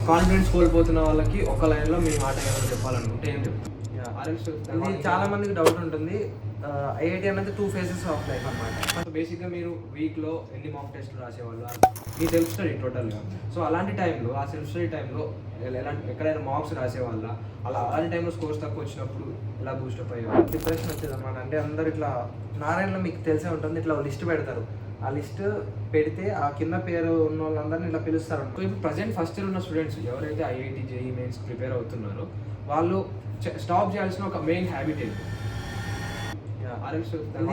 Confidence కోల్పోతున్న వాళ్ళకి ఒక లైన్లో మీ మాట ఏమైనా చెప్పాలనుకుంటే ఏం చెప్తారు? ఇది చాలా మందికి డౌట్ ఉంటుంది. ఐఐటి అనేది 2 phases ఆఫ్ లైఫ్ అనమాట. బేసిక్గా మీరు వీక్లో ఎన్ని మాక్ టెస్ట్లు రాసేవాళ్ళు మీ సెల్ఫ్ స్టడీ టోటల్గా. సో అలాంటి టైంలో ఆ సెల్ఫ్ స్టడీ టైంలో ఎక్కడైనా మార్క్స్ రాసేవాళ్ళ, అలాంటి టైంలో స్కోర్స్ తక్కువ వచ్చినప్పుడు ఇలా బూస్టప్ అయ్యేవాళ్ళు? డిప్రెషన్ వచ్చేది అనమాట. అంటే అందరు ఇట్లా నారాయణలో మీకు తెలిసే ఉంటుంది, ఇట్లా లిస్ట్ పెడతారు. ఆ లిస్ట్ పెడితే ఆ కింద పేరు ఉన్న వాళ్ళందరినీ ఇట్లా పిలుస్తారు. సో ఇప్పుడు ప్రజెంట్ ఫస్ట్ ఇయర్ ఉన్న స్టూడెంట్స్ ఎవరైతే ఐఐటి జేఈ మెయిన్స్ ప్రిపేర్ అవుతున్నారో వాళ్ళు స్టాప్ చేయాల్సిన ఒక మెయిన్ హ్యాబిట్ ఏంటి?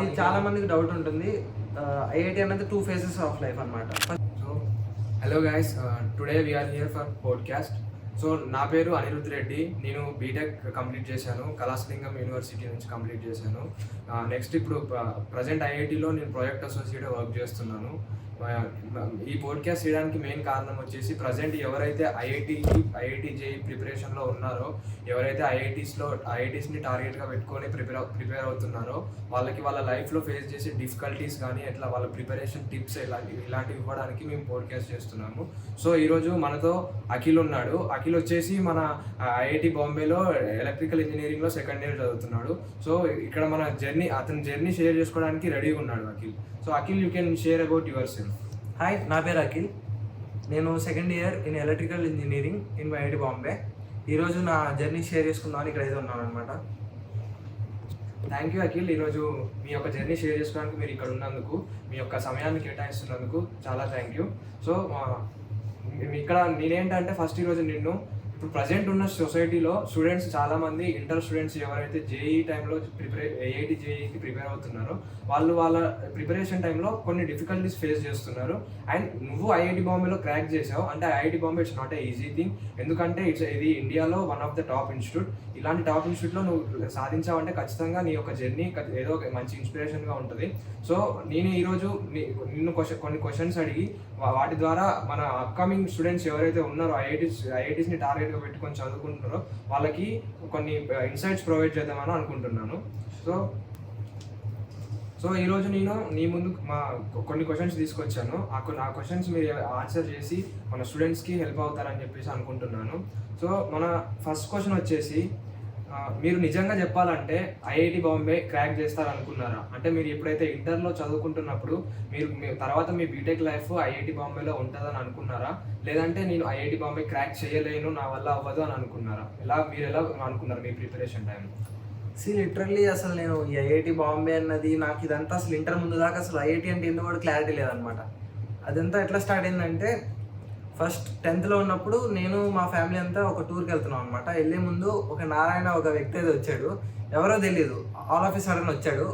ఇది చాలా మందికి డౌట్ ఉంటుంది. ఐఐటి అనేది 2 phases ఆఫ్ లైఫ్ అనమాట. So hello guys, today we are here for podcast. So నా పేరు అనిరుద్ధ్ రెడ్డి. నేను బీటెక్ కంప్లీట్ చేశాను, కళాశ్లింగం యూనివర్సిటీ నుంచి కంప్లీట్ చేశాను. నెక్స్ట్ ఇప్పుడు ప్రజెంట్ ఐఐటిలో నేను ప్రాజెక్ట్ అసోసియేట్ వర్క్ చేస్తున్నాను. ఈ పోడ్కాస్ట్ చేయడానికి మెయిన్ కారణం వచ్చేసి ప్రజెంట్ ఎవరైతే ఐఐటి జేఈ ప్రిపరేషన్లో ఉన్నారో, ఎవరైతే ఐఐటీస్ని టార్గెట్గా పెట్టుకొని ప్రిపేర్ అవుతున్నారో వాళ్ళకి వాళ్ళ లైఫ్లో ఫేస్ చేసే డిఫికల్టీస్ కానీ ఎట్లా వాళ్ళ ప్రిపరేషన్ టిప్స్ ఇలాంటివి ఇవ్వడానికి మేము పోడ్కాస్ట్ చేస్తున్నాము. సో ఈరోజు మనతో అఖిల్ ఉన్నాడు. అఖిల్ వచ్చేసి మన ఐఐటి బాంబేలో ఎలక్ట్రికల్ ఇంజనీరింగ్లో సెకండ్ ఇయర్ చదువుతున్నాడు. సో ఇక్కడ మన అతని జర్నీ షేర్ చేసుకోవడానికి రెడీగా ఉన్నాడు Akhil. So Akhil, you can share about your self. Hi, నా పేరు అఖిల్. నేను second year in electrical engineering in IIT Bombay. ఈరోజు నా జర్నీ షేర్ చేసుకుందామని ఇక్కడైతే ఉన్నాను అనమాట. Thank you Akhil. ఈరోజు మీ యొక్క జర్నీ షేర్ చేసుకోవడానికి మీరు ఇక్కడ ఉన్నందుకు, మీ యొక్క సమయాన్ని కేటాయిస్తున్నందుకు చాలా థ్యాంక్ యూ. సో ఇక్కడ నేనేంటంటే ఫస్ట్ ఈరోజు ఇప్పుడు ప్రజెంట్ ఉన్న సొసైటీలో స్టూడెంట్స్ చాలామంది, ఇంటర్ స్టూడెంట్స్ ఎవరైతే జేఈ టైంలో ఐఐటి జేఈకి ప్రిపేర్ అవుతున్నారో వాళ్ళ ప్రిపరేషన్ టైంలో కొన్ని డిఫికల్టీస్ ఫేస్ చేస్తున్నారు. అండ్ నువ్వు ఐఐటి బాంబేలో క్రాక్ చేసావు అంటే IIT Bombay it's not a easy thing. ఎందుకంటే ఇది ఇండియాలో one of the top institute. ఇలాంటి టాప్ ఇన్స్టిట్యూట్లో నువ్వు సాధించావంటే ఖచ్చితంగా నీ యొక్క జర్నీ ఏదో ఒక మంచి ఇన్స్పిరేషన్గా ఉంటుంది. సో నేను ఈరోజు నిన్ను కొన్ని క్వశ్చన్స్ అడిగి వాటి ద్వారా మన అప్కమింగ్ స్టూడెంట్స్ ఎవరైతే ఉన్నారో ఐఐటీస్ని టార్గెట్గా పెట్టుకొని చదువుకుంటున్నారో వాళ్ళకి కొన్ని ఇన్సైట్స్ ప్రొవైడ్ చేద్దామని అనుకుంటున్నాను. సో ఈరోజు నేను నీ ముందు కొన్ని క్వశ్చన్స్ తీసుకొచ్చాను. ఆ క్వశ్చన్స్ మీరు ఆన్సర్ చేసి మన స్టూడెంట్స్కి హెల్ప్ అవుతారని చెప్పేసి అనుకుంటున్నాను. సో మన ఫస్ట్ క్వశ్చన్ వచ్చేసి, మీరు నిజంగా చెప్పాలంటే ఐఐటి బాంబే క్రాక్ చేస్తారనుకున్నారా? అంటే మీరు ఎప్పుడైతే ఇంటర్లో చదువుకుంటున్నప్పుడు మీరు తర్వాత మీ బీటెక్ లైఫ్ ఐఐటి బాంబేలో ఉంటుందని అనుకున్నారా? లేదంటే నేను ఐఐటి బాంబే క్రాక్ చేయలేను, నా వల్ల అవ్వదు అని అనుకున్నారా? మీరు ఎలా అనుకున్నారు మీ ప్రిపరేషన్ టైం? లిటరల్లీ అసలు నేను ఈ ఐఐటి బాంబే అన్నది నాకు ఇదంతా అసలు ఇంటర్ ముందు దాకా అసలు ఐఐటి అంటే ఎందుకు కూడా క్లారిటీ లేదనమాట. అదంతా ఎట్లా స్టార్ట్ అయిందంటే, ఫస్ట్ 10th ఉన్నప్పుడు నేను మా ఫ్యామిలీ అంతా ఒక టూర్కి వెళ్తున్నాం అనమాట. వెళ్ళే ముందు ఒక నారాయణ ఒక వ్యక్తి అయితే వచ్చాడు, ఎవరో తెలియదు, ఆల్ ఆఫ్ ఎ సడన్ వచ్చాడు.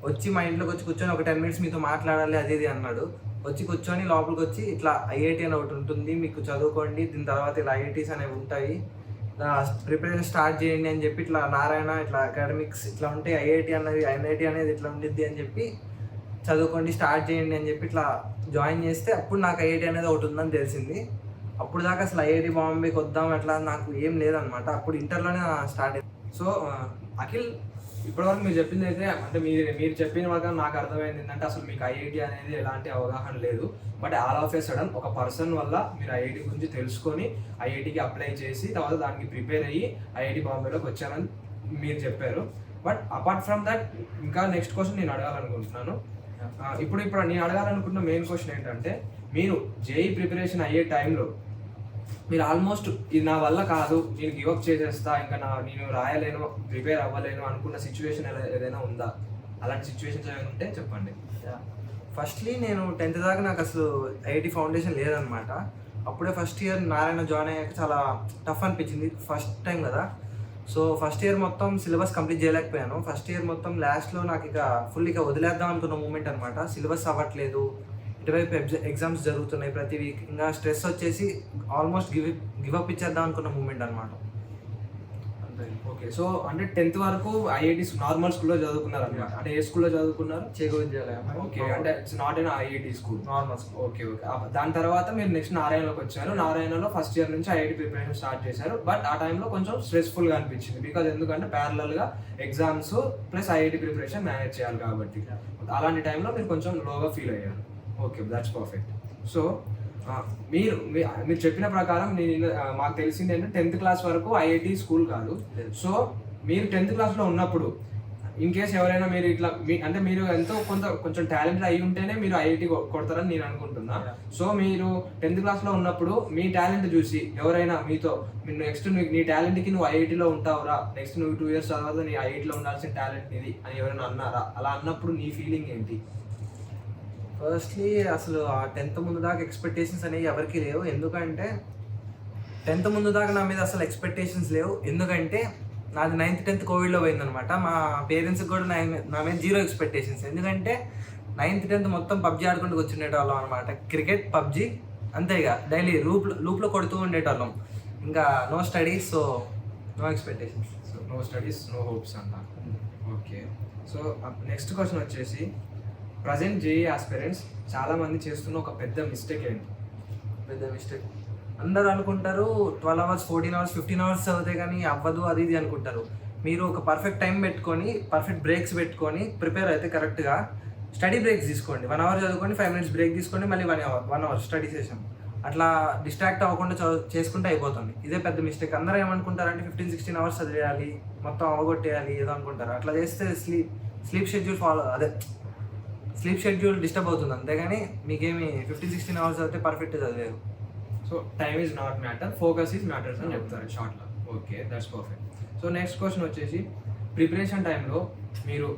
వచ్చి మా ఇంట్లోకి వచ్చి కూర్చొని ఒక 10 minutes మీతో మాట్లాడాలి అది ఇది అన్నాడు. వచ్చి కూర్చొని లోపలికి వచ్చి ఇట్లా ఐఐటి అని ఒకటి ఉంటుంది, మీకు చదువుకోండి, దీని తర్వాత ఇలా ఐఐటీస్ అనేవి ఉంటాయి, ప్రిపరేషన్ స్టార్ట్ చేయండి అని చెప్పి ఇట్లా నారాయణ ఇట్లా అకాడమిక్స్ ఇట్లా ఉంటాయి, ఐఐటి అనేది ఇట్లా ఉండిద్ది అని చెప్పి చదువుకోండి, స్టార్ట్ చేయండి అని చెప్పి ఇట్లా జాయిన్ చేస్తే అప్పుడు నాకు ఐఐటి అనేది ఒకటి ఉందని తెలిసింది. అప్పుడు దాకా అసలు ఐఐటి బాంబేకి వద్దాం అట్లా నాకు ఏం లేదనమాట. అప్పుడు ఇంటర్లోనే స్టార్ట్ అయింది. సో అఖిల్, ఇప్పటివరకు మీరు చెప్పింది అయితే అంటే మీరు చెప్పిన వరకు నాకు అర్థమైంది ఏంటంటే అసలు మీకు ఐఐటి అనేది ఎలాంటి అవగాహన లేదు. But all of A sudden ఒక పర్సన్ వల్ల మీరు ఐఐటి గురించి తెలుసుకొని ఐఐటికి అప్లై చేసి తర్వాత దానికి ప్రిపేర్ అయ్యి ఐఐటి బాంబేలోకి వచ్చానని మీరు చెప్పారు. బట్ అపార్ట్ ఫ్రమ్ దట్ ఇంకా నెక్స్ట్ క్వశ్చన్ నేను అడగాలనుకుంటున్నాను. ఇప్పుడు నేను అడగాలనుకుంటున్న మెయిన్ క్వశ్చన్ ఏంటంటే, మీరు జేఈ ప్రిపరేషన్ అయ్యే టైంలో మీరు ఆల్మోస్ట్ ఇది నా వల్ల కాదు, నేను గివప్ చేసేస్తా, ఇంకా నేను రాయలేను, ప్రిపేర్ అవ్వలేను అనుకున్న సిచ్యువేషన్ ఏదైనా ఉందా? అలాంటి సిచ్యువేషన్స్ ఏమైనా ఉంటే చెప్పండి. ఫస్ట్లీ నేను 10th దాకా నాకు అసలు ఐఐటి ఫౌండేషన్ లేదనమాట. అప్పుడే ఫస్ట్ ఇయర్ నారాయణ జాయిన్ అయ్యాక చాలా టఫ్ అనిపించింది, ఫస్ట్ టైం కదా. సో ఫస్ట్ ఇయర్ మొత్తం సిలబస్ కంప్లీట్ చేయలేకపోయాను. ఫస్ట్ ఇయర్ మొత్తం లాస్ట్లో నాకు ఫుల్ వదిలేద్దాం అనుకున్న మూమెంట్ అనమాట. సిలబస్ అవ్వట్లేదు, ఇటువైపు ఎగ్జామ్స్ జరుగుతున్నాయి ప్రతి వీక్, ఇంకా స్ట్రెస్ వచ్చేసి ఆల్మోస్ట్ గివప్ ఇచ్చేద్దాం అనుకున్న మూమెంట్ అనమాట. ఓకే, సో అంటే 10th వరకు ఐఐటీస్ నార్మల్ స్కూల్లో చదువుకున్నారు అనమాట. అంటే ఏ స్కూల్లో చదువుకున్నారు? చేగో విద్యాలయం. ఓకే, అంటే it's not an IIT school, normal school. Okay. దాని తర్వాత మీరు నెక్స్ట్ నారాయణలోకి వచ్చారు. నారాయణలో ఫస్ట్ ఇయర్ నుంచి ఐఐటి ప్రిపరేషన్ స్టార్ట్ చేశారు. బట్ ఆ టైంలో కొంచెం స్ట్రెస్ఫుల్గా అనిపించింది, బికాజ్ ఎందుకంటే ప్యారలల్గా exams plus IIT preparation manage చేయాలి కాబట్టి. అలాంటి టైంలో మీరు కొంచెం లోగా ఫీల్ అయ్యారు. Okay, that's perfect. సో మీరు చెప్పిన ప్రకారం మాకు తెలిసింది ఏంటంటే 10th క్లాస్ వరకు ఐఐటి స్కూల్ కాదు. సో మీరు 10th క్లాస్లో ఉన్నప్పుడు ఇన్ కేస్ ఎవరైనా మీరు ఇట్లా అంటే మీరు ఎంతో కొంచెం టాలెంటెడ్ అయి ఉంటేనే మీరు ఐఐటి కొడతారని నేను అనుకుంటున్నా. సో మీరు 10th క్లాస్లో ఉన్నప్పుడు మీ టాలెంట్ చూసి ఎవరైనా మీతో నెక్స్ట్ నీ టాలెంట్కి నువ్వు ఐఐటిలో ఉంటావురా, నెక్స్ట్ నువ్వు 2 years తర్వాత నీ ఐఐటిలో ఉండాల్సిన టాలెంట్ ఇది అని ఎవరైనా అన్నారా? అలా అన్నప్పుడు నీ ఫీలింగ్ ఏంటి? ఫస్ట్లీ అసలు ఆ 10th ముందు దాకా ఎక్స్పెక్టేషన్స్ అనేవి ఎవరికి లేవు. ఎందుకంటే 10th ముందు దాకా నా మీద అసలు ఎక్స్పెక్టేషన్స్ లేవు. ఎందుకంటే నాది 9th 10th కోవిడ్లో పోయిందనమాట. మా పేరెంట్స్కి కూడా నా మీద 0 ఎక్స్పెక్టేషన్స్. ఎందుకంటే 9th 10th మొత్తం పబ్జీ ఆడుకుంటూ కూర్చుండేటోళ్ళం అనమాట. క్రికెట్, పబ్జీ అంతే. ఇక డైలీ లూప్లో కొడుతూ ఉండేటోళ్ళం. ఇంకా no studies, so no expectations. So no studies, no hopes అన్న. ఓకే. సో నెక్స్ట్ క్వశ్చన్ వచ్చేసి, ప్రజెంట్ జేఈ ఆస్పిరెంట్స్ చాలామంది చేస్తున్న ఒక పెద్ద మిస్టేక్ ఏంటి? పెద్ద మిస్టేక్ అందరూ అనుకుంటారు 12 hours 14 hours 15 hours చదివితే కానీ అవ్వదు అది ఇది అనుకుంటారు. మీరు ఒక పర్ఫెక్ట్ టైం పెట్టుకొని, పర్ఫెక్ట్ బ్రేక్స్ పెట్టుకొని ప్రిపేర్ అయితే కరెక్ట్గా స్టడీ బ్రేక్స్ తీసుకోండి. 1 hour చదువుకొని 5 minutes బ్రేక్ తీసుకోండి, మళ్ళీ 1 hour స్టడీ సెషన్. అట్లా డిస్ట్రాక్ట్ అవ్వకుండా చేసుకుంటే అయిపోతుంది. ఇదే పెద్ద మిస్టేక్. అందరూ ఏమనుకుంటారంటే 15-16 hours చదివేయాలి, మొత్తం అవగొట్టేయాలి ఏదో అనుకుంటారు. అట్లా చేస్తే స్లీప్ షెడ్యూల్ డిస్టర్బ్ అవుతుంది. అంతేగాని మీకేమి 15-16 hours చదివితే పర్ఫెక్ట్ చదివేరు. So time is not matter, focus is matters అని చెప్తారు షార్ట్లో. Okay, that's perfect. So next question వచ్చేసి, ప్రిపరేషన్ టైంలో మీరు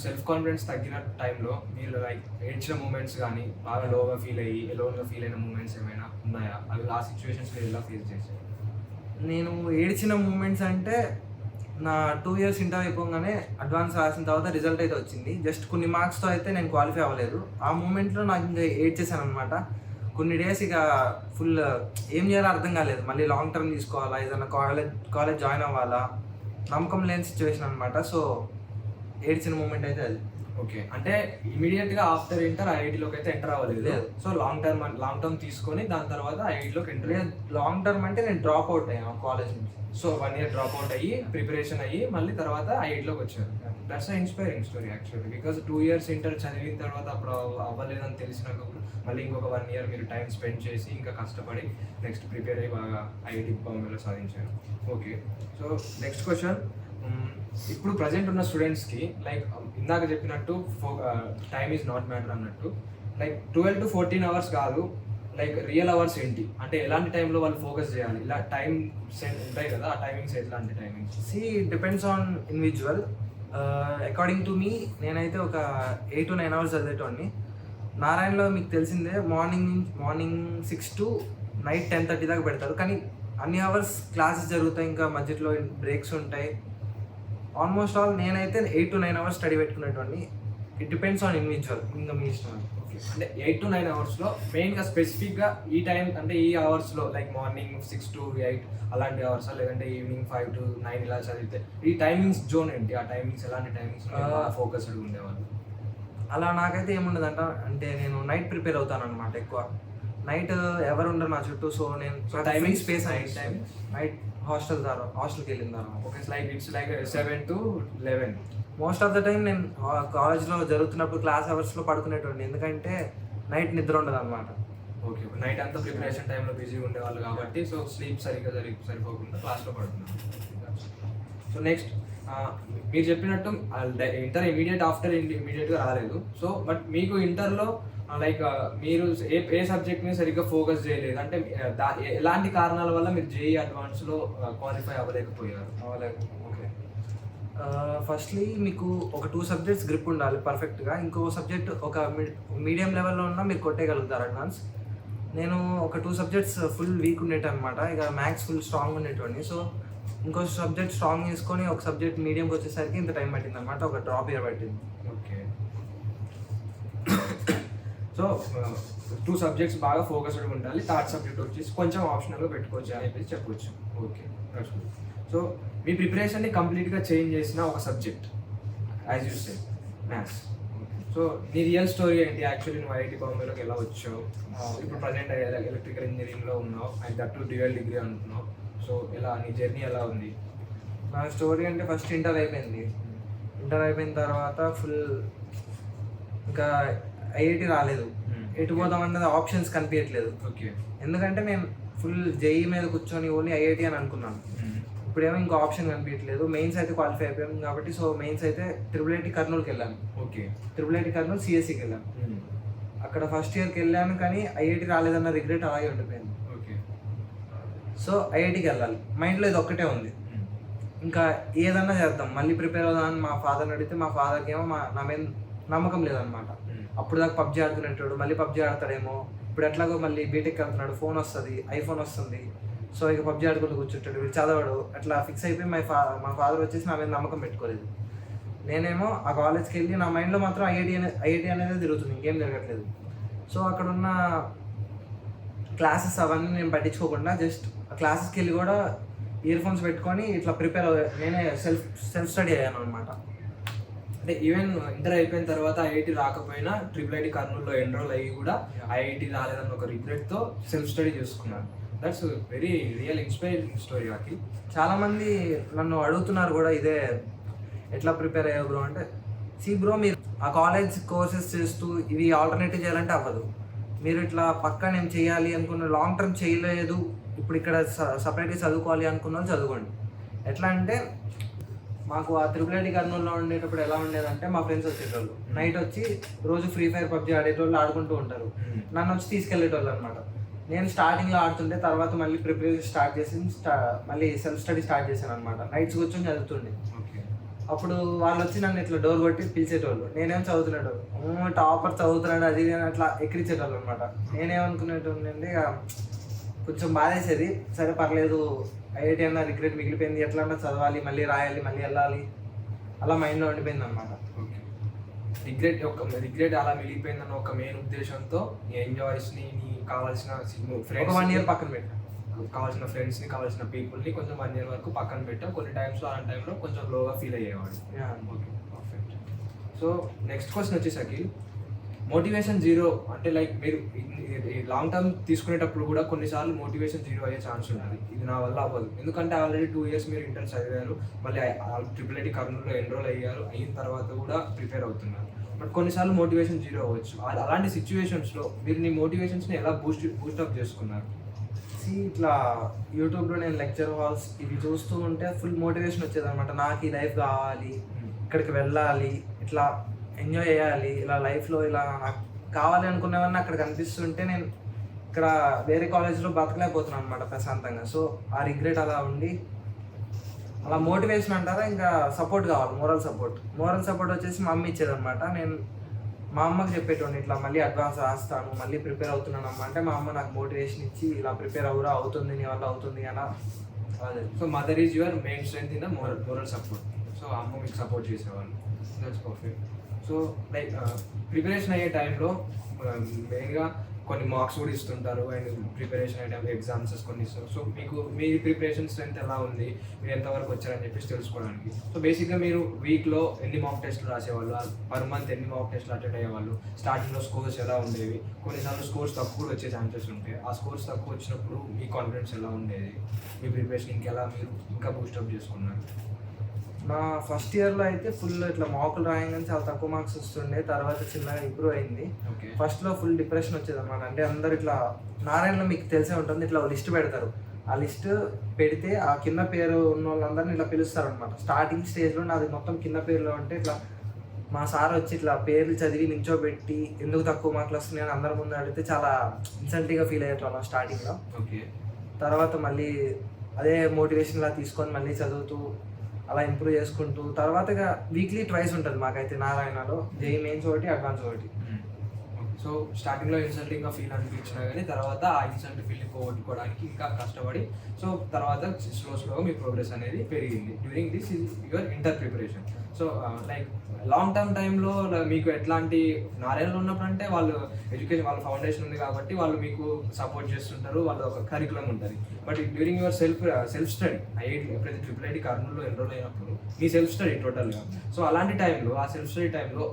సెల్ఫ్ కాన్ఫిడెన్స్ తగ్గిన టైంలో మీరు లైక్ ఏడ్చిన మూమెంట్స్ కానీ, బాగా లోగా ఫీల్ అయ్యి ఎలోన్గా ఫీల్ అయిన మూమెంట్స్ ఏమైనా ఉన్నాయా? అవి ఆ సిచ్యువేషన్స్ మీరు ఎలా ఫేస్ చేశారు? నేను ఏడ్చిన మూమెంట్స్ అంటే నా 2 years ఇంటర్ అయిపోగానే అడ్వాన్స్ రాసిన తర్వాత రిజల్ట్ అయితే వచ్చింది. జస్ట్ కొన్ని మార్క్స్తో అయితే నేను క్వాలిఫై అవ్వలేదు. ఆ మూమెంట్లో నాకు ఇంకా ఏడ్చేసాను అనమాట. కొన్ని డేస్ ఇక ఫుల్ ఏం చేయాలో అర్థం కాలేదు. మళ్ళీ లాంగ్ టర్మ్ తీసుకోవాలా, ఏదైనా కాలేజ్ జాయిన్ అవ్వాలా, నమ్మకం లేని సిచ్యువేషన్ అనమాట. సో ఏడ్చిన మూమెంట్ అయితే అది. ఓకే, అంటే ఇమీడియట్గా ఆఫ్టర్ ఇంటర్ ఐఐటీలోకి అయితే ఎంటర్ అవ్వలేదు. సో లాంగ్ టర్మ్ తీసుకొని దాని తర్వాత ఐఐటీలోకి ఎంటర్. లాంగ్ టర్మ్ అంటే నేను డ్రాప్ అవుట్ అయ్యాను కాలేజ్ నుంచి. సో 1 year డ్రాప్ అవుట్ అయ్యి ప్రిపరేషన్ అయ్యి మళ్ళీ తర్వాత ఐఐటీలోకి వచ్చారు. That's a inspiring story actually. Because 2 years inter చదివిన తర్వాత అప్పుడు అవ్వలేదని తెలిసినాక మళ్ళీ ఇంకొక 1 year మీరు టైం స్పెండ్ చేసి ఇంకా కష్టపడి నెక్స్ట్ ప్రిపేర్ అయ్యి బాగా ఐఐటీ బాంబేలో సాధించారు. ఓకే, సో నెక్స్ట్ క్వశ్చన్, ఇప్పుడు ప్రజెంట్ ఉన్న స్టూడెంట్స్కి లైక్ ఇందాక చెప్పినట్టు టైమ్ ఈజ్ నాట్ మ్యాటర్ అన్నట్టు, లైక్ 12 to 14 hours కాదు, లైక్ రియల్ అవర్స్ ఏంటి అంటే ఎలాంటి టైంలో వాళ్ళు ఫోకస్ చేయాలి? ఇలా టైం ఉంటాయి కదా, ఆ టైమింగ్స్ ఎట్లాంటి timings? Depends on individual. According to మీ నేనైతే ఒక 8 to 9 hours చదివేటోడిని. నారాయణలో మీకు తెలిసిందే మార్నింగ్ 6 to night 10:30 దాకా పెడతారు. కానీ అన్ని అవర్స్ క్లాసెస్ జరుగుతాయి, ఇంకా మధ్యలో బ్రేక్స్ ఉంటాయి. ఆల్మోస్ట్ ఆల్ నేనైతే 8 to 9 hours స్టడీ పెట్టుకునేటోడిని. ఇట్ డిపెండ్స్ ఆన్ ఇండివిజువల్, ఇంకా మీ ఇష్టం. అంటే 8 to 9 hours మెయిన్గా స్పెసిఫిక్గా ఈ టైం అంటే ఈ అవర్స్లో లైక్ మార్నింగ్ 6 to 8 అలాంటి అవర్స్, లేదంటే ఈవినింగ్ 5 to 9 ఇలా చదివితే ఈ టైమింగ్స్ జోన్ ఏంటి? ఆ టైమింగ్స్ ఎలాంటి టైమింగ్స్ ఫోకస్డ్ ఉండేవాళ్ళు? అలా నాకైతే ఏముండదంట. అంటే నేను నైట్ ప్రిపేర్ అవుతాను అనమాట. ఎక్కువ నైట్ ఎవరు ఉండరు నా చుట్టూ. సో నేను టైమింగ్ స్పేస్ నైట్ హాస్టల్కి వెళ్ళిన తర్వాత. Okay, it's like 7 to 11. Most of the time నేను కాలేజ్లో జరుగుతున్నప్పుడు క్లాస్ అవర్స్లో పడుకునేటోండి. ఎందుకంటే నైట్ నిద్ర ఉండదు అనమాట. ఓకే, నైట్ అంతా ప్రిపరేషన్ టైంలో బిజీగా ఉండేవాళ్ళు కాబట్టి సో స్లీప్ సరిపోకుండా క్లాస్లో పడుతున్నారు. సో నెక్స్ట్, మీరు చెప్పినట్టు ఇంటర్ ఇమీడియట్గా రాలేదు. సో బట్ మీకు ఇంటర్లో లైక్ మీరు ఏ సబ్జెక్ట్ మీద సరిగ్గా ఫోకస్ చేయలేదు అంటే ఎలాంటి కారణాల వల్ల మీరు జేఈ అడ్వాన్స్లో క్వాలిఫై అవ్వలేకపోయారు? ఓకే, ఫస్ట్లీ మీకు ఒక 2 subjects గ్రిప్ ఉండాలి పర్ఫెక్ట్గా. ఇంకో సబ్జెక్ట్ ఒక మీడియం లెవెల్లో ఉన్నా మీరు కొట్టేయగలుగుతారు అడ్వాన్స్. నేను ఒక 2 subjects ఫుల్ వీక్ ఉండేట అనమాట. ఇక మ్యాథ్స్ ఫుల్ స్ట్రాంగ్ ఉండేటోడిని. సో ఇంకో సబ్జెక్ట్ స్ట్రాంగ్ చేసుకొని ఒక సబ్జెక్ట్ మీడియంకి వచ్చేసరికి ఇంత టైం పట్టింది అనమాట. ఒక డ్రాప్ ఇయర్ పట్టింది. ఓకే, సో 2 subjects బాగా ఫోకస్డ్గా ఉండాలి. థర్డ్ సబ్జెక్ట్ వచ్చేసి కొంచెం ఆప్షనల్గా పెట్టుకోవచ్చు అని చెప్పేసి చెప్పొచ్చు. Okay, that's good. సో మీ ప్రిపరేషన్ని కంప్లీట్గా చేంజ్ చేసిన ఒక subject as you said maths. So నీ రియల్ స్టోరీ ఏంటి? యాక్చువల్లీ నువ్వు ఐఐటీ బాంబేలోకి ఎలా వచ్చావు? ఇప్పుడు ప్రజెంట్ ఎలక్ట్రికల్ ఇంజనీరింగ్లో ఉన్నావు and that to dual degree అంటున్నావు. సో ఎలా నీ జర్నీ ఎలా ఉంది? నా స్టోరీ అంటే ఫస్ట్ ఇంటర్ అయిపోయింది. ఇంటర్ అయిపోయిన తర్వాత ఫుల్ ఇంకా ఐఐటి రాలేదు. ఎటు పోదాం అన్నది ఆప్షన్స్ కనిపించట్లేదు. ఓకే. ఎందుకంటే నేను ఫుల్ జేఈ మీద కూర్చొని ఓన్లీ ఐఐటి అని అనుకున్నాను. ఇప్పుడేమో ఇంకో ఆప్షన్ కనిపించట్లేదు. మెయిన్స్ అయితే క్వాలిఫై అయిపోయాను కాబట్టి సో మెయిన్స్ అయితే IIIT కర్నూలుకి వెళ్ళాను. ఓకే. IIIT కర్నూలు సిఎస్సికి వెళ్ళాను. అక్కడ ఫస్ట్ ఇయర్కి వెళ్ళాను కానీ ఐఐటి రాలేదన్న రిగ్రెట్ అలాగే ఉండిపోయింది. ఓకే. సో ఐఐటికి వెళ్ళాలి, మైండ్లో ఇది ఒక్కటే ఉంది. ఇంకా ఏదన్నా చేద్దాం, మళ్ళీ ప్రిపేర్ అవుదామని మా ఫాదర్ని అడిగితే మా ఫాదర్కి ఏమో నా మీద నమ్మకం లేదనమాట. అప్పుడు దాకా పబ్జీ ఆడుకునేటాడు, మళ్ళీ పబ్జీ ఆడతాడేమో, ఇప్పుడు ఎట్లాగో మళ్ళీ బీటెక్ వెళ్తున్నాడు, ఫోన్ వస్తుంది, ఐఫోన్ వస్తుంది, సో ఇక పబ్జీ ఆడుకుంటూ కూర్చుంటాడు, వీడు చదవడు, అట్లా ఫిక్స్ అయిపోయి మా ఫాదర్ వచ్చేసి నా మీద నమ్మకం పెట్టుకోలేదు. నేనేమో ఆ కాలేజ్కి వెళ్ళి నా మైండ్లో మాత్రం ఐఐటి అనేది తిరుగుతుంది, ఇంకేం జరగట్లేదు. సో అక్కడ ఉన్న క్లాసెస్ అవన్నీ నేను పట్టించుకోకుండా జస్ట్ ఆ క్లాసెస్కి వెళ్ళి కూడా ఇయర్ ఫోన్స్ పెట్టుకొని ఇట్లా ప్రిపేర్ నేనే సెల్ఫ్ స్టడీ అయ్యాను అనమాట. అంటే ఈవెన్ ఇంటర్ అయిపోయిన తర్వాత ఐఐటి రాకపోయినా IIIT కర్నూలులో ఎన్రోల్ అయ్యి కూడా ఐఐటి రాలేదన్న ఒక రిగ్రెట్తో సెల్ఫ్ స్టడీ చేసుకున్నాను. That's very real inspiring story Akhil. చాలామంది నన్ను అడుగుతున్నారు కూడా ఇదే, ఎట్లా ప్రిపేర్ అయ్యావు బ్రో అంటే, బ్రో మీరు ఆ కాలేజ్ కోర్సెస్ చేస్తూ ఇవి ఆల్టర్నేటివ్ చేయాలంటే అవ్వదు. మీరు ఇట్లా పక్కా నేను చేయాలి అనుకున్న లాంగ్ టర్మ్ చేయలేదు, ఇప్పుడు ఇక్కడ సపరేట్గా చదువుకోవాలి అనుకున్న వాళ్ళు చదువుకోండి. ఎట్లా అంటే మాకు ఆ IIIT కర్నూలులో ఉండేటప్పుడు ఎలా ఉండేదంటే మా ఫ్రెండ్స్ వచ్చేటోళ్ళు, నైట్ వచ్చి రోజు ఫ్రీ ఫైర్ పబ్జీ ఆడేటోళ్ళు ఆడుకుంటూ ఉంటారు, నన్ను వచ్చి తీసుకెళ్లేటోళ్ళు అనమాట. నేను స్టార్టింగ్లో ఆడుతుంటే తర్వాత మళ్ళీ ప్రిపరేషన్ స్టార్ట్ చేసి మళ్ళీ సెల్ఫ్ స్టడీ స్టార్ట్ చేశాను అనమాట. నైట్స్ కూర్చొని చదువుతుండే. అప్పుడు వాళ్ళు వచ్చి నన్ను ఇట్లా డోర్ కొట్టి పిలిచేటోళ్ళు, నేనేం చదువుతున్నాడు, టాపర్ చదువుతున్నాడు అది అట్లా ఎక్కిరించేటోళ్ళు అనమాట. నేనేమనుకునేటోళ్ళు అంటే కొంచెం బాధేసేది, సరే పర్లేదు ఐఐటి అన్న రిగ్రెట్ మిగిలిపోయింది, ఎట్లన్నా చదవాలి, మళ్ళీ రాయాలి, మళ్ళీ వెళ్ళాలి, అలా మైండ్లో ఉండిపోయింది అనమాట. రిగ్రెట్ అలా మిగిలిపోయిందన్న ఒక మెయిన్ ఉద్దేశంతో నీ ఎంజాయ్స్ని, నీ కావాల్సిన ఫ్రెండ్స్ 1 year పక్కన పెట్టాను, కావాల్సిన ఫ్రెండ్స్ని, కావాల్సిన పీపుల్ని కొంచెం 1 year వరకు పక్కన పెట్టాం. కొన్ని టైమ్స్లో అలాంటి టైంలో కొంచెం లోగా ఫీల్ అయ్యేవాడు. Okay, perfect. So next question వచ్చేసరికి మోటివేషన్ జీరో అంటే లైక్ మీరు లాంగ్ టర్మ్ తీసుకునేటప్పుడు కూడా కొన్నిసార్లు మోటివేషన్ జీరో అయ్యే ఛాన్స్ ఉంటుంది, ఇది నా వల్ల అవ్వదు, ఎందుకంటే ఆల్రెడీ 2 years మీరు ఇంటర్ చదివారు, మళ్ళీ IIIT కర్నూలులో ఎన్రోల్ అయ్యారు, అయిన తర్వాత కూడా ప్రిపేర్ అవుతున్నారు. బట్ కొన్నిసార్లు మోటివేషన్ జీరో అవ్వచ్చు. అలాంటి సిచ్యువేషన్స్లో మీరు నీ మోటివేషన్స్ని ఎలా బూస్టప్ చేసుకున్నారు? ఇట్లా యూట్యూబ్లో నేను లెక్చర్ హాల్స్ ఇవి చూస్తూ ఉంటే ఫుల్ మోటివేషన్ వచ్చేది అనమాట. నాకు ఈ లైఫ్ కావాలి, ఇక్కడికి వెళ్ళాలి, ఇట్లా ఎంజాయ్ చేయాలి, ఇలా లైఫ్లో ఇలా నాకు కావాలి అనుకునేవన్నీ అక్కడ కనిపిస్తుంటే నేను ఇక్కడ వేరే కాలేజ్లో బతకలేకపోతున్నాను అనమాట ప్రశాంతంగా. సో ఆ రిగ్రెట్ అలా ఉండి అలా మోటివేషన్ అంటారా, ఇంకా సపోర్ట్ కావాలి, మోరల్ సపోర్ట్ వచ్చేసి మా అమ్మ ఇచ్చేదనమాట. నేను మా అమ్మకి చెప్పేటోండి ఇట్లా మళ్ళీ అడ్వాన్స్ రాస్తాను, మళ్ళీ ప్రిపేర్ అవుతున్నాను అమ్మ అంటే, మా అమ్మ నాకు మోటివేషన్ ఇచ్చి ఇలా ప్రిపేర్ అవురా, అవుతుంది నీ వల్ల అవుతుంది అలా. So mother is your main strength in the moral support. So అమ్మ మీకు సపోర్ట్ చేసేవాళ్ళు. That's perfect. So like preparation అయ్యే టైంలో మెయిన్గా కొన్ని మార్క్స్ కూడా ఇస్తుంటారు అండ్ ప్రిపరేషన్ అయ్యే టైంలో ఎగ్జామ్స్ కొన్ని ఇస్తారు. సో మీకు మీ ప్రిపరేషన్ స్ట్రెంత్ ఎలా ఉంది, మీరు ఎంతవరకు వచ్చారని చెప్పేసి తెలుసుకోవడానికి. సో బేసిక్గా మీరు వీక్లో ఎన్ని మాక్ టెస్ట్లు రాసేవాళ్ళు, పర్ మంత్ ఎన్ని మాక్ టెస్ట్లు అటెండ్ అయ్యేవాళ్ళు, స్టార్టింగ్లో స్కోర్స్ ఎలా ఉండేవి, కొన్నిసార్లు స్కోర్స్ తక్కువ కూడా వచ్చే ఛాన్సెస్ ఉంటాయి. ఆ స్కోర్స్ తక్కువ వచ్చినప్పుడు మీ కాన్ఫిడెన్స్ ఎలా ఉండేది, మీ ప్రిపరేషన్ ఇంకెలా మీరు ఇంకా బూస్టప్ చేసుకున్నారు? నా ఫస్ట్ ఇయర్లో అయితే ఫుల్ ఇట్లా మాకులు రాయంగానే చాలా తక్కువ మార్క్స్ వస్తుండే, తర్వాత చిన్నగా ఇంప్రూవ్ అయింది. ఫస్ట్లో ఫుల్ డిప్రెషన్ వచ్చేది అనమాట. అంటే అందరు ఇట్లా నారాయణలో మీకు తెలిసే ఉంటుంది, ఇట్లా లిస్ట్ పెడతారు, ఆ లిస్ట్ పెడితే ఆ కింద పేరు ఉన్న వాళ్ళందరినీ ఇట్లా పిలుస్తారు అనమాట. స్టార్టింగ్ స్టేజ్లో నాది మొత్తం కింద పేరులో ఉంటే ఇట్లా మా సార్ వచ్చి ఇట్లా పేర్లు చదివి నించోబెట్టి ఎందుకు తక్కువ మార్కులు వస్తున్నాయి అని అందరి ముందు అడిగితే చాలా ఇన్సల్టీగా ఫీల్ అయ్యేటోళ్ళం స్టార్టింగ్లో. తర్వాత మళ్ళీ అదే మోటివేషన్లా తీసుకొని మళ్ళీ చదువుతూ అలా ఇంప్రూవ్ చేసుకుంటూ తర్వాత వీక్లీ ట్వైస్ ఉంటుంది మాకైతే నారాయణలో, జేఈ మెయిన్స్ ఒకటి, అడ్వాన్స్ ఒకటి. సో స్టార్టింగ్లో ఇన్సల్టింగ్గా ఫీల్ అనిపించినా కానీ తర్వాత ఆ ఇన్సల్ట్ ఫీల్ని పోగొట్టుకోవడానికి ఇంకా కష్టపడి సో తర్వాత స్లోగా మీ ప్రోగ్రెస్ అనేది పెరిగింది during this your inter preparation. So like long term టైంలో మీకు ఎట్లాంటి నారాయణలో ఉన్నప్పుడు అంటే వాళ్ళు ఎడ్యుకేషన్ వాళ్ళ ఫౌండేషన్ ఉంది కాబట్టి వాళ్ళు మీకు సపోర్ట్ చేస్తుంటారు, వాళ్ళ ఒక కరికులం ఉంటుంది. But during your self study ఎప్పుడైతే IIIT కర్నూలులో ఎన్రోల్ అయినప్పుడు మీ సెల్ఫ్ స్టడీ టోటల్గా, సో అలాంటి టైంలో ఆ సెల్ఫ్ స్టడీ టైంలో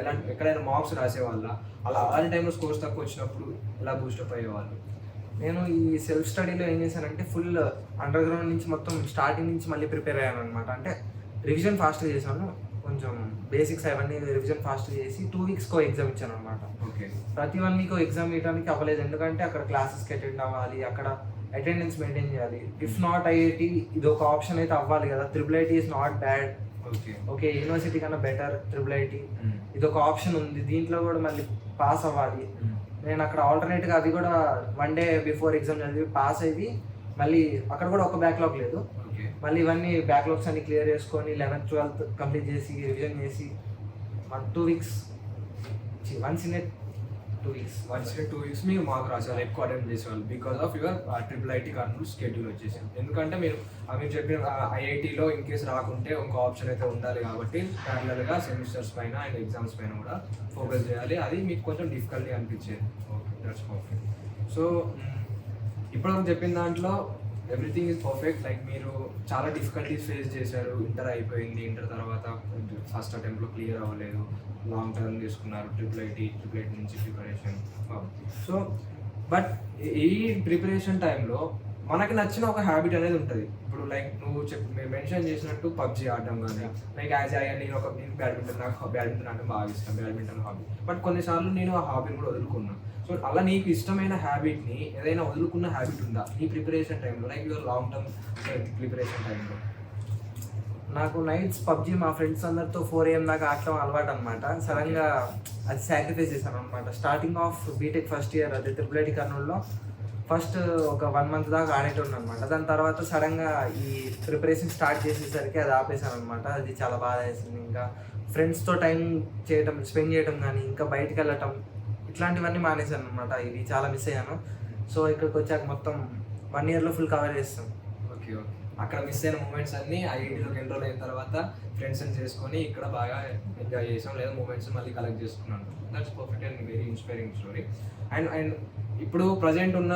ఎలాంటి ఎక్కడైనా మార్క్స్ రాసేవాళ్ళ, అలాంటి టైంలో స్కోర్స్ తక్కువ వచ్చినప్పుడు ఎలా బూస్టప్ అయ్యేవాళ్ళు? నేను ఈ సెల్ఫ్ స్టడీలో ఏం చేశానంటే ఫుల్ అండర్ గ్రౌండ్ నుంచి మొత్తం స్టార్టింగ్ నుంచి మళ్ళీ ప్రిపేర్ అయ్యాను అనమాట. అంటే రివిజన్ ఫాస్ట్గా చేశాను, కొంచెం బేసిక్స్ అవన్నీ రివిజన్ ఫాస్ట్ చేసి 2 వీక్స్కో ఎగ్జామ్ ఇచ్చాను అనమాట. ఓకే. ప్రతి 1 వీక్ ఎగ్జామ్ ఇవ్వడానికి అవ్వలేదు, ఎందుకంటే అక్కడ క్లాసెస్కి అటెండ్ అవ్వాలి, అక్కడ అటెండెన్స్ మెయింటైన్ చేయాలి. ఇఫ్ నాట్ ఐఐటి ఇది ఒక ఆప్షన్ అయితే అవ్వాలి కదా. IIIT is not bad. Okay, university కన్నా బెటర్ IIIT. ఇది ఒక ఆప్షన్ ఉంది, దీంట్లో కూడా మళ్ళీ పాస్ అవ్వాలి. నేను అక్కడ ఆల్టర్నేట్గా అది కూడా 1 డే బిఫోర్ ఎగ్జామ్ చదివి పాస్ అయ్యి మళ్ళీ అక్కడ కూడా ఒక బ్యాక్లాగ్ లేదు. మళ్ళీ ఇవన్నీ బ్యాక్లాగ్స్ అన్ని క్లియర్ చేసుకొని 11th 12th కంప్లీట్ చేసి రివిజన్ చేసి 2 వీక్స్ వన్స్ ఇన్ 2 వీక్స్ మీరు మార్క్ రాసేవాళ్ళు, ఎక్కువ అటెంప్ట్ చేసేవాళ్ళు because of your IIIT Kurnool schedule వచ్చేసి. ఎందుకంటే మీరు చెప్పిన ఐఐటీలో ఇన్ కేసు రాకుంటే ఇంకో ఆప్షన్ అయితే ఉండాలి కాబట్టి ప్యారలల్గా సెమిస్టర్స్ పైన అండ్ ఎగ్జామ్స్ పైన కూడా ఫోకస్ చేయాలి. అది మీకు కొంచెం డిఫికల్టీ అనిపించేది. Okay, that's perfect. సో ఇప్పటివరకు చెప్పిన దాంట్లో ఎవ్రీథింగ్ ఈజ్ పర్ఫెక్ట్. లైక్ మీరు చాలా డిఫికల్టీస్ ఫేస్ చేశారు. ఇంటర్ అయిపోయింది, ఇంటర్ తర్వాత ఫస్ట్ అటెంప్ట్లో క్లియర్ అవ్వలేదు, లాంగ్ టర్మ్ తీసుకున్నారు, IIIT నుంచి ప్రిపరేషన్. సో బట్ ఈ ప్రిపరేషన్ టైంలో మనకి నచ్చిన ఒక హ్యాబిట్ అనేది ఉంటుంది. ఇప్పుడు లైక్ మీరు మెన్షన్ చేసినట్టు పబ్జీ ఆడడం కానీ, లైక్ యాజ్ నేను బ్యాడ్మింటన్, నాకు బ్యాడ్మింటన్ అంటే బాగా ఇష్టం, బ్యాడ్మింటన్ హాబీ. బట్ కొన్నిసార్లు నేను ఆ హాబీని కూడా వదులుకున్నాను. సో అలా నీకు ఇష్టమైన హ్యాబిట్ని ఏదైనా వదులుకున్న హ్యాబిట్ ఉందా ఈ ప్రిపరేషన్ టైంలో, like your long term preparation టైంలో? నాకు నైట్స్ పబ్జీ మా ఫ్రెండ్స్ అందరితో 4 AM దాకా ఆడటం అలవాటు అనమాట. సడన్గా అది సాక్రిఫైస్ చేశాను అనమాట. Starting of BTech first year అది IIIT కర్నూలులో ఫస్ట్ ఒక 1 month దాకా ఆడేటోడు అనమాట. దాని తర్వాత సడన్గా ఈ ప్రిపరేషన్ స్టార్ట్ చేసేసరికి అది ఆపేశాను అనమాట. అది చాలా బాధ వేసింది. ఇంకా ఫ్రెండ్స్తో టైం స్పెండ్ చేయడం కానీ, ఇంకా బయటికి వెళ్ళటం ఇట్లాంటివన్నీ మానేశాను అనమాట. ఇవి చాలా మిస్ అయ్యాను. సో ఇక్కడికి వచ్చాక మొత్తం 1 yearలో ఫుల్ కవర్ చేస్తాం. ఓకే. అక్కడ మిస్ అయిన మూమెంట్స్ అన్నీ ఐఐటీలోకి ఎన్రోల్ అయిన తర్వాత ఫ్రెండ్స్ని చేసుకొని ఇక్కడ బాగా ఎంజాయ్ చేసాం, లేదా మూమెంట్స్ మళ్ళీ కలెక్ట్ చేసుకున్నాను. That's perfect and very inspiring story. And ఇప్పుడు ప్రజెంట్ ఉన్న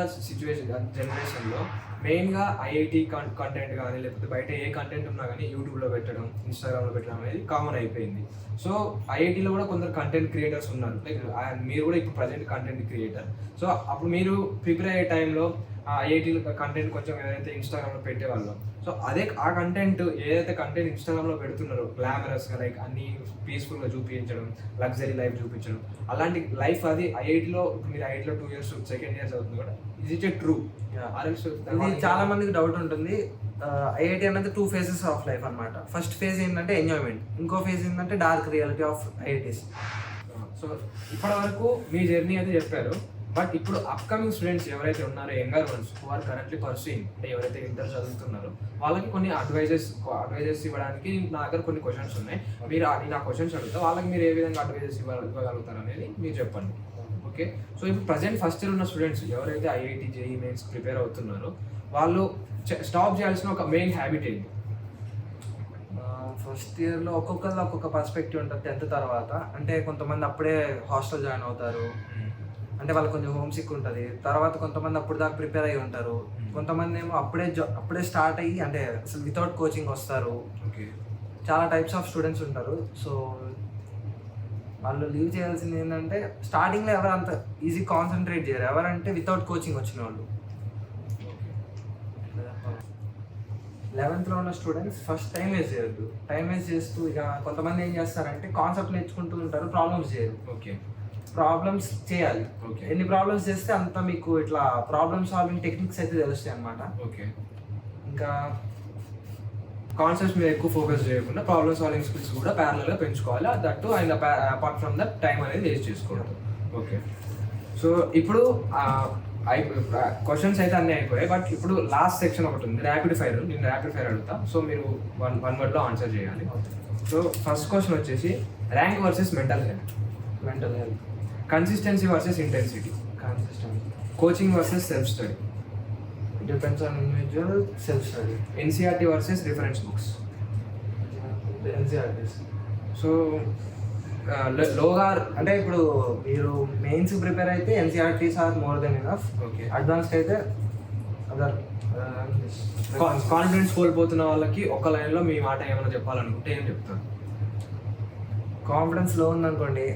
జనరేషన్లో మెయిన్గా ఐఐటీ కంటెంట్ కానీ, లేకపోతే బయట ఏ కంటెంట్ ఉన్నా కానీ యూట్యూబ్లో పెట్టడం, ఇన్స్టాగ్రామ్లో పెట్టడం అనేది కామన్ అయిపోయింది. సో ఐఐటీలో కూడా కొందరు కంటెంట్ క్రియేటర్స్ ఉన్నారు. లైక్ మీరు కూడా ఇప్పుడు ప్రజెంట్ కంటెంట్ క్రియేటర్. సో అప్పుడు మీరు ప్రిపేర్ అయ్యే టైంలో ఐఐటీలో కంటెంట్ కొంచెం ఏదైతే ఇన్స్టాగ్రామ్లో పెట్టేవాళ్ళం, సో ఆ కంటెంట్ ఏదైతే కంటెంట్ ఇన్స్టాగ్రామ్లో పెడుతున్నారో గ్లామరస్గా, లైక్ అన్ని పీస్ఫుల్గా చూపించడం, లగ్జరీ లైఫ్ చూపించడం, అలాంటి లైఫ్ అది ఐఐటీలో మీరు ఐఐటీలో 2 years 2nd year చదువుతుంది కూడా, ఇజ్ ఇట్ ఏ ట్రూ? ఇది చాలా మందికి డౌట్ ఉంటుంది. ఐఐటీ అనేది 2 phases ఆఫ్ లైఫ్ అనమాట. ఫస్ట్ ఫేజ్ ఏంటంటే ఎంజాయ్మెంట్, ఇంకో ఫేజ్ ఏంటంటే dark reality of IITs. So ఇప్పటి వరకు మీ జర్నీ అయితే చెప్పారు. బట్ ఇప్పుడు అప్కమింగ్ స్టూడెంట్స్ ఎవరైతే ఉన్నారో, younger ones who are currently pursuing, అంటే ఎవరైతే ఇంటర్ చదువుతున్నారో వాళ్ళకి కొన్ని అడ్వైజెస్ ఇవ్వడానికి నా దగ్గర కొన్ని క్వశ్చన్స్ ఉన్నాయి. మీరు నేను ఆ క్వశ్చన్స్ అడుగుతా, వాళ్ళకి మీరు ఏ విధంగా అడ్వైజెస్ ఇవ్వగలుగుతారు అనేది మీరు చెప్పండి. ఓకే. సో ఇప్పుడు ప్రజెంట్ ఫస్ట్ ఇయర్ ఉన్న స్టూడెంట్స్ ఎవరైతే ఐఐటీ జేఈ మెయిన్స్ ప్రిపేర్ అవుతున్నారో వాళ్ళు స్టాప్ చేయాల్సిన ఒక మెయిన్ హ్యాబిట్ ఏంటి? ఫస్ట్ ఇయర్లో ఒక్కొక్కరిలో ఒక్కొక్క పర్స్పెక్టివ్ ఉంటుంది. 10th తర్వాత అంటే కొంతమంది అప్పుడే హాస్టల్ జాయిన్ అవుతారు, అంటే వాళ్ళకి కొంచెం హోమ్ సిక్ ఉంటుంది. తర్వాత కొంతమంది అప్పుడు దాకా ప్రిపేర్ అయ్యి ఉంటారు. కొంతమంది ఏమో అప్పుడే స్టార్ట్ అయ్యి అంటే అసలు వితౌట్ కోచింగ్ వస్తారు. చాలా టైప్స్ ఆఫ్ స్టూడెంట్స్ ఉంటారు. సో వాళ్ళు లీవ్ చేయాల్సింది ఏంటంటే, స్టార్టింగ్లో ఎవరు అంత ఈజీ కాన్సన్ట్రేట్ చేయరు, ఎవరంటే వితౌట్ కోచింగ్ వచ్చిన వాళ్ళు. 11th ఉన్న స్టూడెంట్స్ ఫస్ట్ టైం వేస్ట్ చేయొద్దు. టైం వేస్ట్ చేస్తూ ఇక కొంతమంది ఏం చేస్తారంటే కాన్సెప్ట్ నేర్చుకుంటూ ఉంటారు, ప్రాబ్లమ్స్ చేయరు. ఓకే. ప్రాబ్లమ్స్ చేయాలి. ఎన్ని ప్రాబ్లమ్స్ చేస్తే అంత మీకు ఇట్లా ప్రాబ్లమ్ సాల్వింగ్ టెక్నిక్స్ అయితే తెలుస్తాయి అన్నమాట. ఓకే. ఇంకా కాన్సెప్ట్స్ మీద ఎక్కువ ఫోకస్ చేయకుండా ప్రాబ్లమ్ సాల్వింగ్ స్కిల్స్ కూడా ప్యారలల్గా పెంచుకోవాలి. That and apart from that time అనేది వేస్ట్ చేసుకోవడం. ఓకే. సో ఇప్పుడు క్వశ్చన్స్ అయితే అన్నీ అయిపోయాయి. బట్ ఇప్పుడు లాస్ట్ సెక్షన్ ఒకటి ఉంది, ర్యాపిడ్ ఫైర్. నేను ర్యాపిడ్ ఫైర్ అడుగుతా, సో మీరు వన్ వర్డ్లో ఆన్సర్ చేయాలి. సో ఫస్ట్ క్వశ్చన్ వచ్చేసి rank versus mental health. Consistency versus intensity. Coaching versus self study. Depends on individual. Self study. NCERT versus reference books. NCERTs. So లోగా అంటే ఇప్పుడు మీరు mains prepare అయితే NCERTs are more than enough. Okay. Advanced అయితే other. Confidence కోల్పోతున్న వాళ్ళకి ఒక లైన్లో మీ మాట ఏమైనా చెప్పాలనుకుంటే ఏం చెప్తాను? కాన్ఫిడెన్స్ లో ఉందనుకోండి,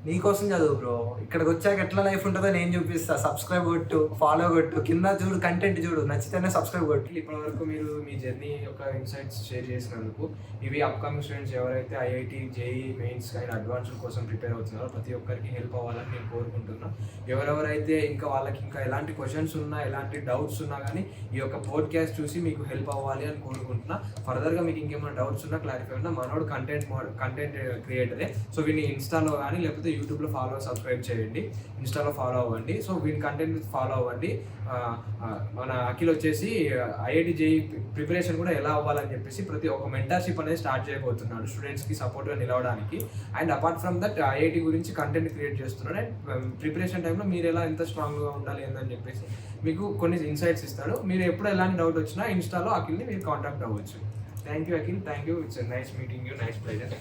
నీకోసం చదువు బ్రో. ఇక్కడికి వచ్చాక ఎట్లా లైఫ్ ఉంటుందో నేను చూపిస్తా. సబ్స్క్రైబ్ కొట్టు, ఫాలో కొట్టు, కింద చూడు కంటెంట్ చూడు, నచ్చితేనే సబ్స్క్రైబ్ కొట్టు. ఇప్పటివరకు మీరు మీ జర్నీ యొక్క ఇన్సైట్స్ షేర్ చేసినందుకు ఇవి అప్కమింగ్ స్టూడెంట్స్ ఎవరైతే IIT JEE mains and advanced కోసం ప్రిపేర్ అవుతున్నారో ప్రతి ఒక్కరికి హెల్ప్ అవ్వాలని నేను కోరుకుంటున్నాను. ఎవరెవరైతే ఇంకా వాళ్ళకి ఇంకా ఎలాంటి క్వశ్చన్స్ ఉన్నా ఎలాంటి డౌట్స్ ఉన్నా కానీ ఈ యొక్క పోడ్కాస్ట్ చూసి మీకు హెల్ప్ అవ్వాలి అని కోరుకుంటున్నా. ఫర్దర్గా మీకు ఇంకేమైనా డౌట్స్ ఉన్నా క్లారిఫై ఉన్నా మనోడు కంటెంట్ క్రియేటరే. సో వీడిని ఇన్స్టాలో కానీ లేకపోతే యూట్యూబ్లో సబ్స్క్రైబ్ చేయండి, ఇన్స్టాలో ఫాలో అవ్వండి. సో వీడి కంటెంట్ ఫాలో అవ్వండి. మన అఖిల్ వచ్చేసి ఐఐటి జేఈ ప్రిపరేషన్ కూడా ఎలా అవ్వాలని చెప్పేసి ప్రతి ఒక్క మెంటర్షిప్ అనేది స్టార్ట్ చేయబోతున్నాడు స్టూడెంట్స్కి సపోర్ట్గా నిలవడానికి. And apart from that IIT గురించి కంటెంట్ క్రియేట్ చేస్తున్నాడు. అండ్ ప్రిపరేషన్ టైంలో మీరు ఎలా ఎంత స్ట్రాంగ్గా ఉండాలి అని చెప్పేసి మీకు కొన్ని ఇన్సైట్స్ ఇస్తాడు. మీరు ఎప్పుడు ఎలాంటి డౌట్ వచ్చినా ఇన్స్టాలో అఖిల్ని మీరు కాంటాక్ట్ అవ్వచ్చు. Thank you Akhil, thank you. It's nice meeting you, nice pleasure.